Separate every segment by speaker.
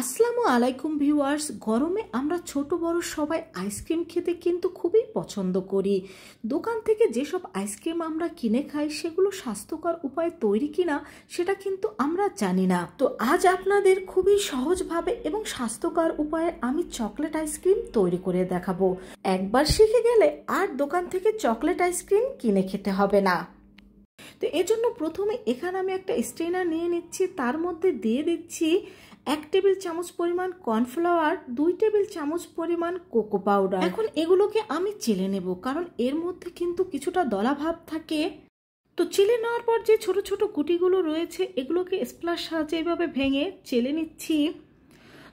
Speaker 1: আসসালামু আলাইকুম ভিউয়ার্স। গরমে আমরা ছোট বড় সবাই আইসক্রিম খেতে কিন্তু খুবই পছন্দ করি। দোকান থেকে যেসব আইসক্রিম আমরা কিনে খাই সেগুলো স্বাস্থ্যকর উপায়ে তৈরি কিনা সেটা কিন্তু আমরা জানি না। তো আজ আপনাদের খুবই সহজভাবে এবং স্বাস্থ্যকর উপায়ে আমি চকলেট আইসক্রিম তৈরি করে দেখাবো। একবার শিখে গেলে আর দোকান থেকে চকলেট আইসক্রিম কিনে খেতে হবে না। তো এজন্য প্রথমে এখানে আমি একটা স্ট্রেনার নিয়ে নিচ্ছি, তার মধ্যে দিয়ে দিচ্ছি 1 টেবিল চামচ পরিমাণ কর্নফ্লাওয়ার, 2 টেবিল চামচ পরিমাণ কোকো পাউডার। এখন এগুলোকে আমি চেলে নেব, কারণ এর মধ্যে কিন্তু কিছুটা দলা ভাব থাকে। তো চেলে নেওয়ার পর যে ছোট ছোট গুটিগুলো রয়েছে এগুলোকে স্প্লাশ সাহায্যে এভাবে ভেঙে চেলে নিচ্ছি।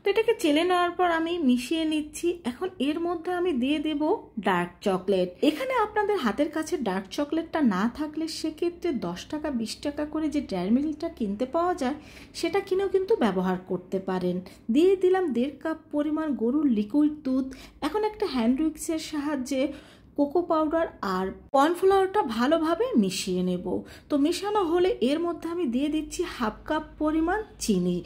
Speaker 1: তো এটাকে চেলে নেওয়ার পর আমি মিশিয়ে নিচ্ছি। এখন এর মধ্যে আমি দিয়ে দেব ডার্ক চকলেট। এখানে আপনাদের হাতের কাছে ডার্ক চকলেটটা না থাকলে সেক্ষেত্রে 10 টাকা 20 টাকা করে যে ডেয়ারি মিল্কটা কিনতে পাওয়া যায় সেটা কিনেও কিন্তু ব্যবহার করতে পারেন। দিয়ে দিলাম 1.5 কাপ পরিমাণ গরুর লিকুইড দুধ। এখন একটা হ্যান্ড উইক্সের সাহায্যে কোকো পাউডার আর কর্নফ্লাওয়ারটা ভালোভাবে মিশিয়ে নেব। তো মেশানো হলে এর মধ্যে আমি দিয়ে দিচ্ছি 1/2 কাপ পরিমাণ চিনি।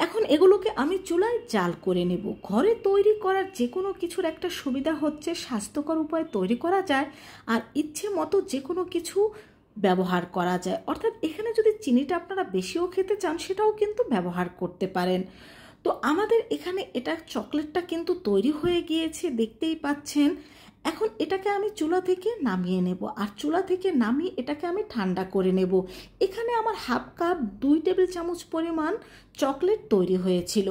Speaker 1: এখন এগুলোকে আমি চুলায় জাল করে নেব। ঘরে তৈরি করার যে কোনো কিছুর একটা সুবিধা হচ্ছে স্বাস্থ্যকর উপায়ে তৈরি করা যায় আর ইচ্ছে মতো যে কোনো কিছু ব্যবহার করা যায়। অর্থাৎ এখানে যদি চিনিটা আপনারা বেশিও খেতে চান সেটাও কিন্তু ব্যবহার করতে পারেন। তো আমাদের এখানে এটা চকলেটটা কিন্তু তৈরি হয়ে গিয়েছে, দেখতেই পাচ্ছেন। এখন এটাকে আমি চুলা থেকে নামিয়ে নেব, আর চুলা থেকে নামিয়ে এটাকে আমি ঠান্ডা করে নেব। এখানে আমার 1/2 কাপ 2 টেবিল চামচ পরিমাণ চকলেট তৈরি হয়েছিল।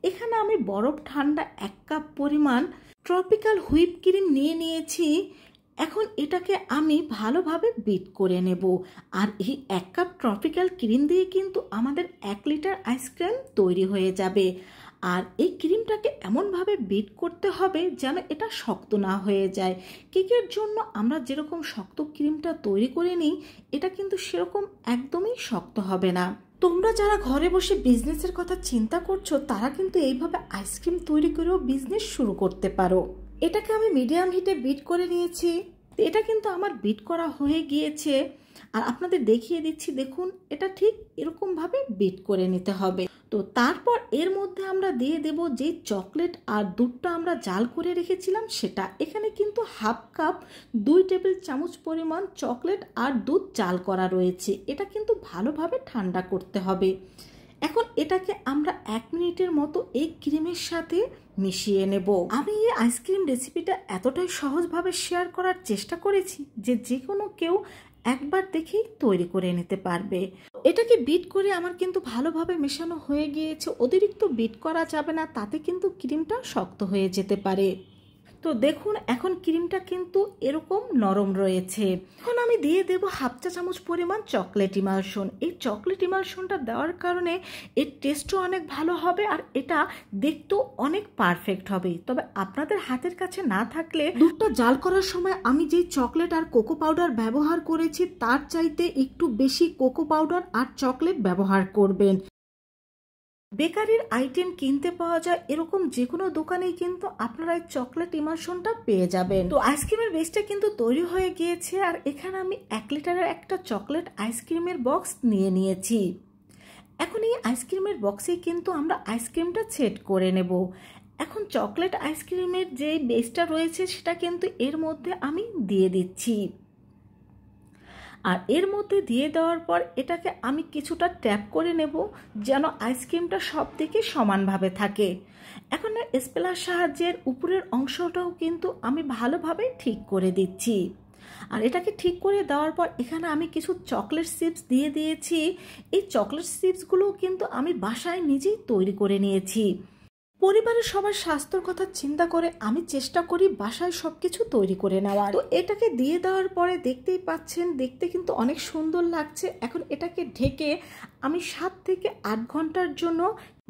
Speaker 1: এখানে আমি বরফ ঠান্ডা 1 কাপ পরিমাণ ট্রপিক্যাল হুইপ ক্রিম নিয়ে নিয়েছি। এখন এটাকে আমি ভালোভাবে বিট করে নেব। আর এই 1 কাপ ট্রপিক্যাল ক্রিম দিয়ে কিন্তু আমাদের 1 লিটার আইসক্রিম তৈরি হয়ে যাবে। আর এই ক্রিমটাকে এমনভাবে বিট করতে হবে যেন এটা শক্ত না হয়ে যায়। কেকের জন্য আমরা যেরকম শক্ত ক্রিমটা তৈরি করে নিই এটা কিন্তু সেরকম একদমই শক্ত হবে না। তোমরা যারা ঘরে বসে বিজনেসের কথা চিন্তা করছো তারা কিন্তু এইভাবে আইসক্রিম তৈরি করেও বিজনেস শুরু করতে পারো। এটাকে আমি মিডিয়াম হিটে বিট করে নিয়েছি। এটা কিন্তু আমার বিট করা হয়ে গিয়েছে আর আপনাদের দেখিয়ে দিচ্ছি, দেখুন এটা ঠিক এরকমভাবে বিট করে নিতে হবে। তো তারপর এর মধ্যে আমরা দিয়ে দেব যে চকলেট আর দুধটা আমরা জাল করে রেখেছিলাম সেটা। এখানে কিন্তু 1/2 কাপ 2 টেবিল চামচ পরিমাণ চকলেট আর দুধ জাল করা রয়েছে। এটা কিন্তু ভালোভাবে ঠান্ডা করতে হবে। এখন এটাকে আমরা 1 মিনিটের মতো এই ক্রিমের সাথে মিশিয়ে নেব। আমি এই আইসক্রিম রেসিপিটা এতটাই সহজভাবে শেয়ার করার চেষ্টা করেছি যে কোনো কেউ একবার দেখেই তৈরি করে নিতে পারবে। এটাকে বিট করে আমার কিন্তু ভালোভাবে মেশানো হয়ে গিয়েছে। অতিরিক্ত বিট করা যাবে না, তাতে কিন্তু ক্রিমটা শক্ত হয়ে যেতে পারে। তো দেখুন এখন ক্রিমটা কিন্তু এরকম নরম রয়েছে। এখন আমি দিয়ে দেব 1/2 চা চামচ পরিমাণ চকলেট ইমালশন। এই চকলেট ইমালশনটা দেওয়ার কারণে এর টেস্টও অনেক ভালো হবে আর এটা দেখতেও অনেক পারফেক্ট হবে। তবে আপনাদের হাতের কাছে না থাকলে দুধটা জাল করার সময় আমি যেই চকলেট আর কোকো পাউডার ব্যবহার করেছি তার চাইতে একটু বেশি কোকো পাউডার আর চকলেট ব্যবহার করবেন। বেকারির আইটেম কিনতে পাওয়া যায় এরকম যে কোনো দোকানেই কিন্তু আপনারা এই চকলেট ইমালশনটা পেয়ে যাবেন। তো আইসক্রিমের বেসটা কিন্তু তৈরি হয়ে গিয়েছে আর এখানে আমি 1 লিটারের একটা চকলেট আইসক্রিমের বক্স নিয়ে নিয়েছি। এখন এই আইসক্রিমের বক্সে কিন্তু আমরা আইসক্রিমটা সেট করে নেব। এখন চকলেট আইসক্রিমের যে বেসটা রয়েছে সেটা কিন্তু এর মধ্যে আমি দিয়ে দিচ্ছি। আর এর মধ্যে দিয়ে দেওয়ার পর এটাকে আমি কিছুটা ট্যাপ করে নেব যেন আইসক্রিমটা সব দিকে সমানভাবে থাকে। এখন স্প্যালার সাহায্যের উপরের অংশটাও কিন্তু আমি ভালোভাবে ঠিক করে দিচ্ছি। আর এটাকে ঠিক করে দেওয়ার পর এখানে আমি কিছু চকলেট চিপস দিয়ে দিয়েছি। এই চকলেট চিপসগুলো কিন্তু আমি বাসায় নিজেই তৈরি করে নিয়েছি। পরিবারের সবার স্বাস্থ্যের কথা চিন্তা করে আমি চেষ্টা করি বাসায় সবকিছু তৈরি করে নেওয়ার। তো এটাকে দিয়ে দেওয়ার পরে দেখতেই পাচ্ছেন দেখতে কিন্তু অনেক সুন্দর লাগছে। এখন এটাকে ঢেকে আমি 7 থেকে 8 ঘন্টার জন্য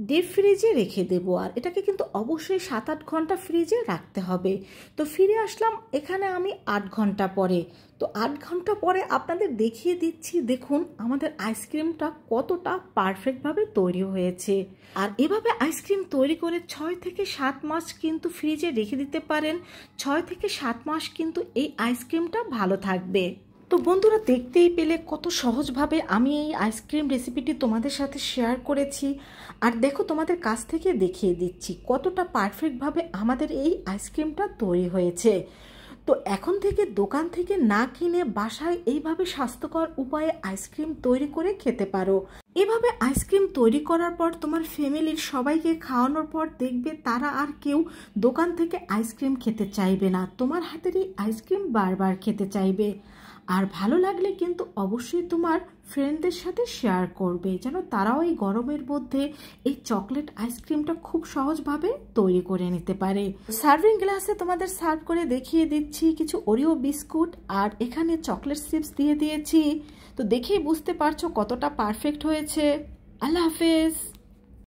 Speaker 1: ডিপ ফ্রিজে রেখে দেব। আর এটাকে কিন্তু অবশ্যই 7-8 ঘন্টা ফ্রিজে রাখতে হবে। তো ফিরে আসলাম এখানে আমি 8 ঘন্টা পরে। তো 8 ঘন্টা পরে আপনাদের দেখিয়ে দিচ্ছি, দেখুন আমাদের আইসক্রিমটা কতটা পারফেক্টভাবে তৈরি হয়েছে। আর এভাবে আইসক্রিম তৈরি করে 6 থেকে 7 মাস কিন্তু ফ্রিজে রেখে দিতে পারেন। 6 থেকে 7 মাস কিন্তু এই আইসক্রিমটা ভালো থাকবে। তো বন্ধুরা, দেখতেই পেলে কত সহজভাবে আমি এই আইসক্রিম রেসিপিটি তোমাদের সাথে শেয়ার করেছি। আর দেখো, তোমাদের কাছ থেকে দেখিয়ে দিচ্ছি কতটা পারফেক্টভাবে আমাদের এই আইসক্রিমটা তৈরি হয়েছে। তো এখন থেকে দোকান থেকে না কিনে বাসায় এইভাবে স্বাস্থ্যকর উপায়ে আইসক্রিম তৈরি করে খেতে পারো। এভাবে আইসক্রিম তৈরি করার পর তোমার ফ্যামিলির সবাইকে খাওয়ানোর পর দেখবে তারা আর কেউ দোকান থেকে আইসক্রিম খেতে চাইবে না, তোমার হাতের এই আইসক্রিম বারবার খেতে চাইবে। আর ভালো লাগলে কিন্তু অবশ্যই তোমার ফ্রেন্ডদের সাথে শেয়ার করবে, যেন তারাও এই গরমের মধ্যে এই চকলেট আইসক্রিমটা খুব সহজভাবে তৈরি করে নিতে পারে। সার্ভিং গ্লাসে তোমাদের সার্ভ করে দেখিয়ে দিচ্ছি কিছু ওরিও বিস্কুট, আর এখানে চকলেট চিপস দিয়ে দিয়েছি। তো দেখেই বুঝতে পারছো কতটা পারফেক্ট হয়েছে। আল্লাহ হাফেজ।